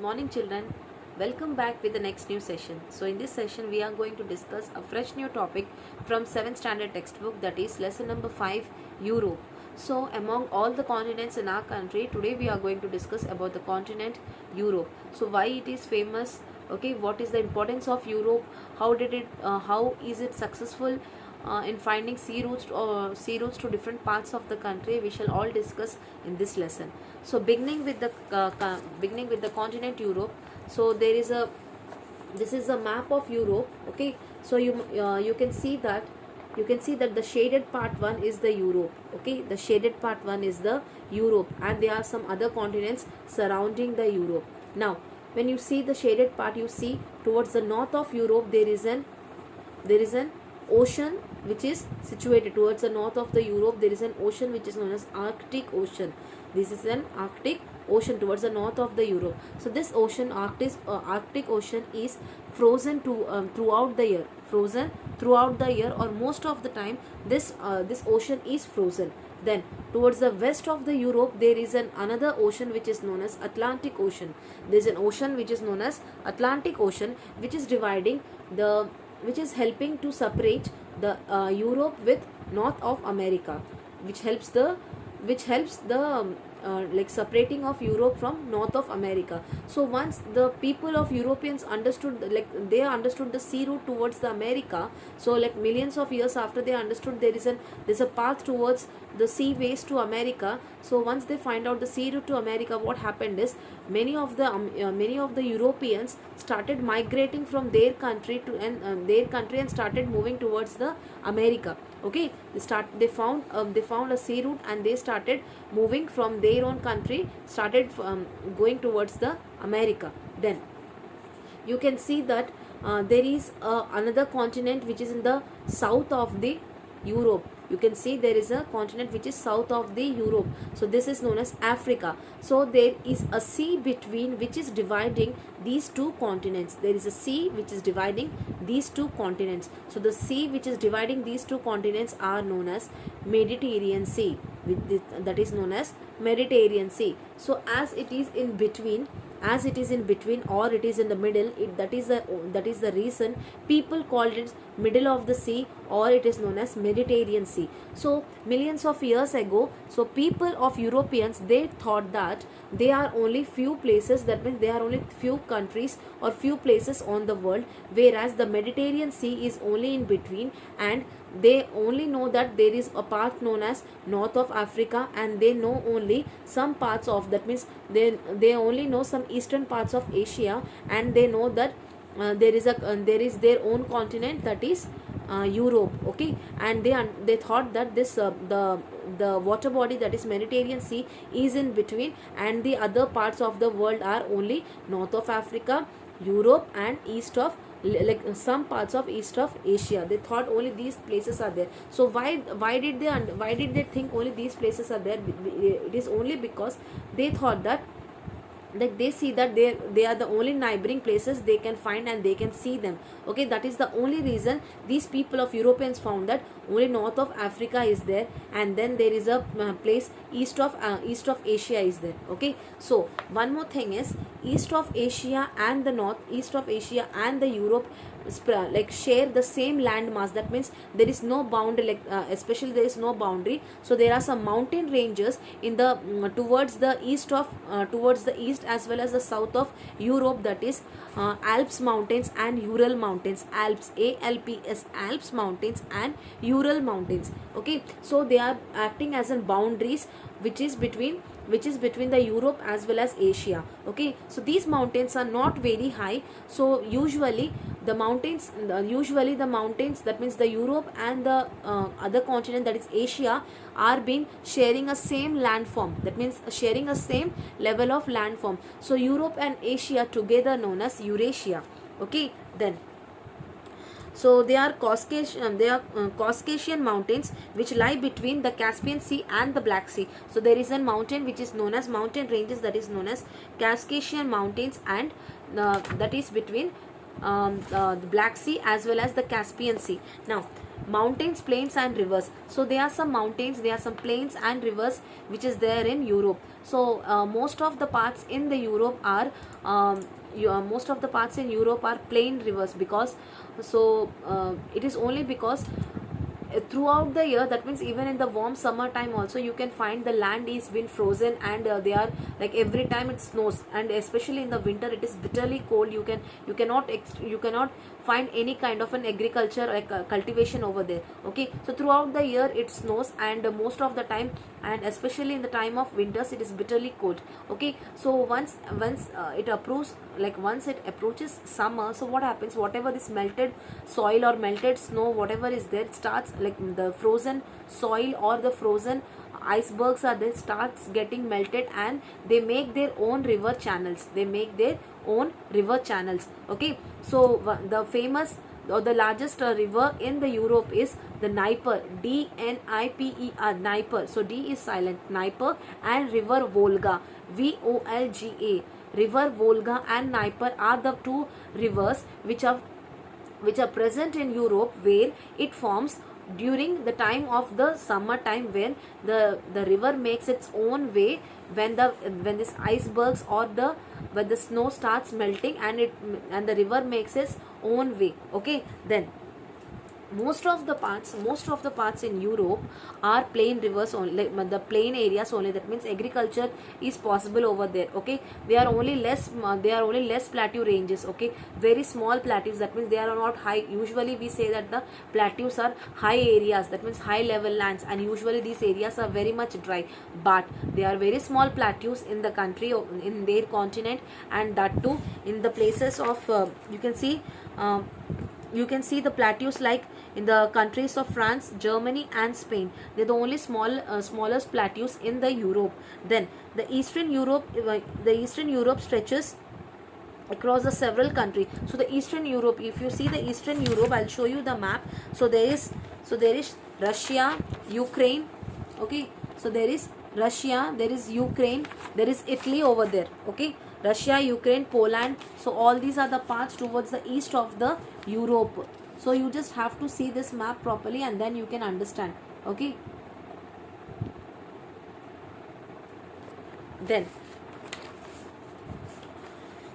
Morning children, welcome back with the next new session. So in this session we are going to discuss a fresh new topic from 7th standard textbook, that is lesson number 5, Europe. So among all the continents in our country, today we are going to discuss about the continent Europe. So why it is famous, okay, what is the importance of Europe, how is it successful in finding sea routes to different parts of the country. We shall all discuss in this lesson. So beginning with the continent Europe. So this is a map of Europe. Okay, so you can see that the shaded part one is the Europe. Okay, the shaded part one is the Europe, and there are some other continents surrounding the Europe. Now when you see the shaded part, you see towards the north of Europe there is an ocean which is situated towards the north of the Europe. There is an ocean which is known as Arctic Ocean. This is an Arctic Ocean towards the north of the Europe. So this ocean, Arctic Ocean, is frozen throughout the year. Frozen throughout the year, or most of the time, this ocean is frozen. Then towards the west of the Europe, there is another ocean which is known as Atlantic Ocean. There is an ocean which is known as Atlantic Ocean, which is which is helping to separate the Europe with North of America, which helps the like separating of Europe from North of America. So once the people of Europeans understood, like they understood the sea route towards the America, so like millions of years after they understood there's a path towards the seaways to America. So once they find out the sea route to America, what happened is many of the Europeans started migrating from their country and started moving towards the America. Okay, they found a sea route, and they started moving from their own country, started going towards the America. Then you can see that there is another continent which is in the south of the Europe. You can see there is a continent which is south of the Europe. So this is known as Africa. So there is a sea between, which is dividing these two continents. There is a sea which is dividing these two continents. So the sea which is dividing these two continents are known as Mediterranean Sea. That is known as Mediterranean Sea. So as it is in between, or it is in the middle, that is the reason people called it middle of the sea, or it is known as Mediterranean Sea. So millions of years ago, so people of Europeans, they thought that there are only few places, that means there are only few countries or few places on the world, whereas the Mediterranean Sea is only in between, and they only know that there is a part known as North of Africa, and they know only some parts of, that means they only know some eastern parts of Asia, and they know that there is their own continent, that is Europe. Okay, and they thought that this the water body, that is Mediterranean Sea, is in between, and the other parts of the world are only north of Africa, Europe, and east of, like some parts of east of Asia. They thought only these places are there. So why did they think only these places are there? It is only because they thought that, like they see that they are the only neighboring places they can find, and they can see them. Okay, that is the only reason these people of Europeans found that only north of Africa is there, and then there is a place east of Asia is there. Okay, so one more thing is, east of Asia and the Europe like share the same land mass. That means there is no boundary, like especially there is no boundary. So there are some mountain ranges in the towards the east as well as the south of Europe, that is Alps mountains and Ural mountains. Alps mountains and Ural mountains. Okay, so they are acting as in boundaries which is between the Europe as well as Asia. Okay, so these mountains are not very high. So usually the mountains, that means the Europe and the other continent, that is Asia, are being sharing a same landform. That means sharing a same level of landform. So Europe and Asia together known as Eurasia. Okay, then so they are Caucasian mountains which lie between the Caspian Sea and the Black Sea. So there is a mountain which is known as mountain ranges, that is known as Caucasian mountains, and that is between the Black Sea as well as the Caspian Sea. Now mountains, plains and rivers. So there are some mountains, there are some plains and rivers which is there in Europe. So most of the parts in the Europe are most of the parts in Europe are plain rivers, because so it is only because throughout the year, that means even in the warm summer time also, you can find the land is been frozen, and they are like every time it snows, and especially in the winter it is bitterly cold. You cannot find any kind of an agriculture like cultivation over there. Okay, so throughout the year it snows, and most of the time, and especially in the time of winters, it is bitterly cold. Okay, so once once it approaches summer, so what happens, whatever this melted soil or melted snow, whatever is there, it starts like the frozen soil or the frozen icebergs are there, starts getting melted, and they make their own river channels. Okay, so the famous or the largest river in the Europe is the Dnieper, Dniper, Dnieper. So D is silent, Dnieper, and river Volga, Volga. River Volga and Dnieper are the two rivers which are present in Europe, where it forms during the time of the summer time, when the river makes its own way, when this icebergs or when the snow starts melting, and the river makes its own way. Okay, then most of the parts in Europe are plain rivers only, like the plain areas only. That means agriculture is possible over there. Okay, they are only less plateau ranges. Okay, very small plateaus, that means they are not high. Usually we say that the plateaus are high areas, that means high level lands, and usually these areas are very much dry, but they are very small plateaus in the country, in their continent, and that too in the places of you can see the plateaus like in the countries of France, Germany and Spain. They're the only smallest plateaus in the Europe. Then the Eastern Europe stretches across the several countries. So the Eastern Europe, if you see the Eastern Europe, I'll show you the map. So there is Russia, Ukraine. Okay, so there is Russia, there is Ukraine, there is Italy over there. Okay, Russia, Ukraine, Poland. So all these are the parts towards the east of the Europe. So you just have to see this map properly, and then you can understand. Okay, then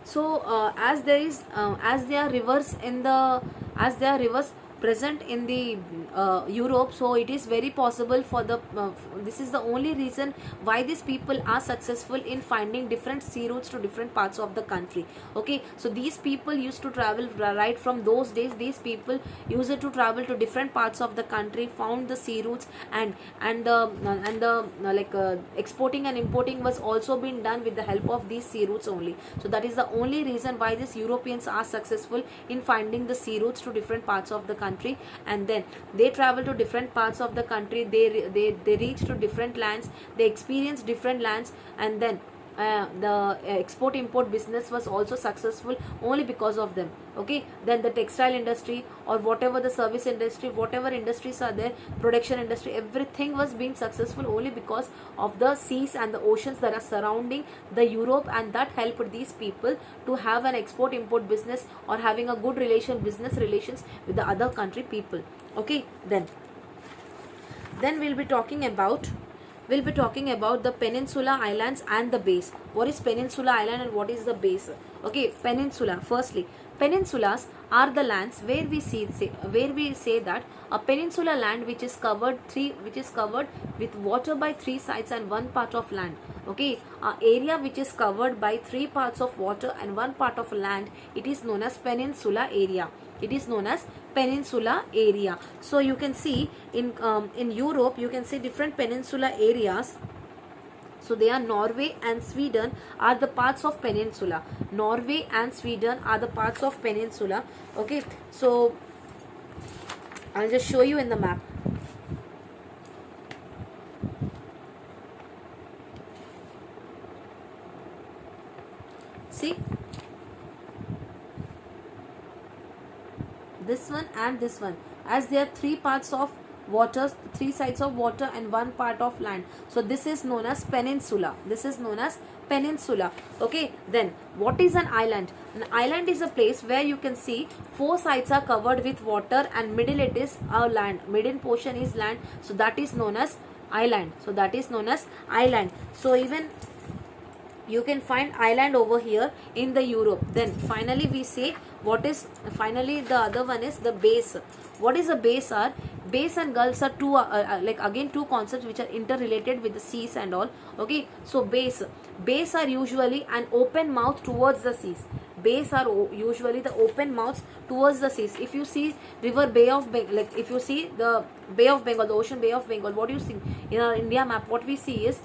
so as there are rivers present in the Europe, so it is very possible for this is the only reason why these people are successful in finding different sea routes to different parts of the country. Okay, so these people used to travel right from those days. These people used to travel to different parts of the country, found the sea routes, and the exporting and importing was also being done with the help of these sea routes only. So that is the only reason why these Europeans are successful in finding the sea routes to different parts of the country. And then they travel to different parts of the country, they reach to different lands, they experience different lands, and then the export import business was also successful only because of them. Okay, then the textile industry or whatever the service industry, whatever industries are there, production industry, everything was being successful only because of the seas and the oceans that are surrounding the Europe, and that helped these people to have an export import business or having a good business relations with the other country people. Okay, then we'll be talking about the peninsula islands and the bays. What is peninsula island and what is the bays? Okay, peninsula. Firstly, peninsulas are the lands where we say that a peninsula land which is covered with water by three sides and one part of land. Okay, a area which is covered by three parts of water and one part of land, it is known as peninsula area. So you can see in Europe, you can see different peninsula areas. So they are Norway and Sweden are the parts of peninsula. Okay, so I'll just show you in the map. See, this one and this one, as they are three parts of waters, three sides of water and one part of land. So this is known as peninsula. This is known as peninsula. Okay, then what is an island? An island is a place where you can see four sides are covered with water and middle it is a land. Middle portion is land. So that is known as island. So that is known as island. So even you can find island over here in the Europe. Then finally we say what is, finally the other one is the base. What is a base are? Base and gulfs are two like again two concepts which are interrelated with the seas and all. Okay, so base are usually an open mouth towards the seas. Base are usually the open mouths towards the seas. If you see river Bay of Bengal, like if you see the Bay of Bengal, the ocean Bay of Bengal, what do you see in our India map? What we see is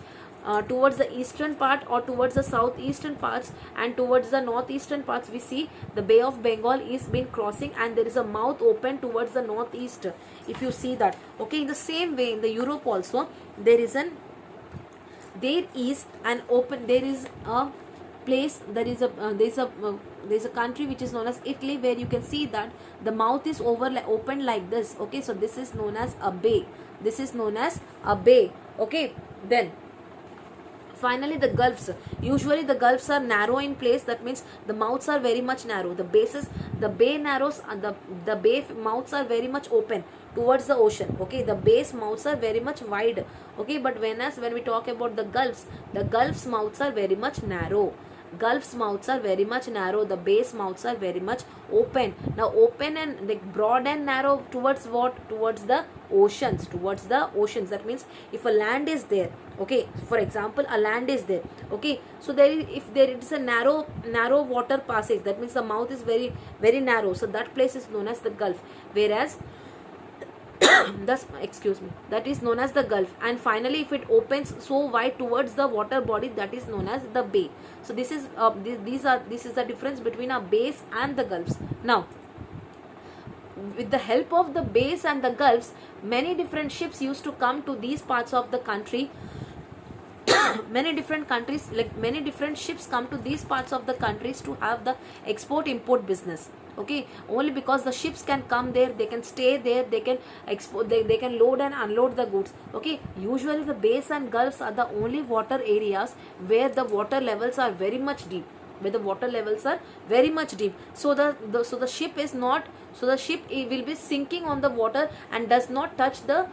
towards the eastern part or towards the southeastern parts and towards the northeastern parts, we see the Bay of Bengal is been crossing and there is a mouth open towards the northeast. If you see that, okay, in the same way in the Europe also there is an open, there is a place, there's a country which is known as Italy, where you can see that the mouth is open like this. Okay, so this is known as a bay. This is known as a bay. Okay, then finally the gulfs. Usually the gulfs are narrow in place. That means the mouths are very much narrow. The bay narrows and the bay mouths are very much open towards the ocean. Okay, the base mouths are very much wide. Okay, but when we talk about the gulfs mouths are very much narrow. Gulfs mouths are very much narrow. The base mouths are very much open. Now open and like broad and narrow towards what? Towards the oceans. Towards the oceans. That means if a land is there, okay, for example a land is there, okay, so if there is a narrow water passage, that means the mouth is very very narrow, so that place is known as the gulf. Whereas thus, excuse me, that is known as the gulf. And finally if it opens so wide towards the water body, that is known as the bay. So this is this is the difference between a base and the gulfs. Now with the help of the bays and the gulfs, many different ships used to come to these parts of the country. Many different ships come to these parts of the countries to have the export import business. Okay, only because the ships can come there, they can stay there, they can export, they can load and unload the goods. Okay, usually the bays and gulfs are the only water areas where the water levels are very much deep, so the ship is not, so the ship will be sinking on the water and does not touch the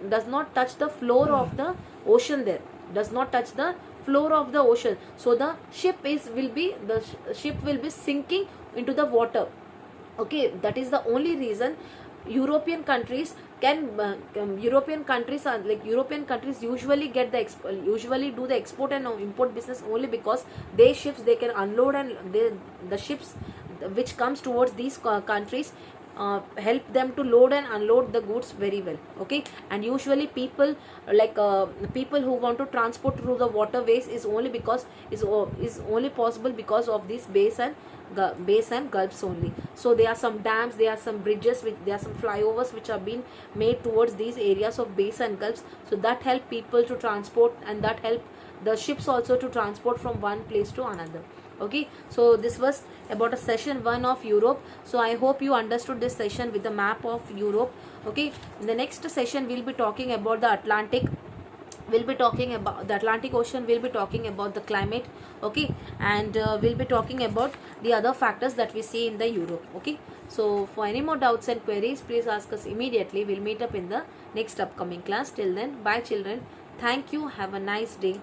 does not touch the floor of the ocean there, does not touch the floor of the ocean. So the ship will be sinking into the water. Okay, that is the only reason European countries European countries usually get usually do the export and import business, only because their ships, they can unload, and the ships which comes towards these countries help them to load and unload the goods very well. Okay, and usually people people who want to transport through the waterways is only possible because of these bays and gulfs only. So there are some dams, there are some bridges, there are some flyovers which are being made towards these areas of bays and gulfs, so that help people to transport, and that help the ships also to transport from one place to another. Okay, so this was about a session 1 of Europe. So I hope you understood this session with the map of Europe. Okay, in the next session we'll be talking about the Atlantic. We'll be talking about the Atlantic Ocean, we'll be talking about the climate. Okay, and we'll be talking about the other factors that we see in the Europe. Okay, so for any more doubts and queries, please ask us immediately. We'll meet up in the next upcoming class. Till then, bye children. Thank you. Have a nice day.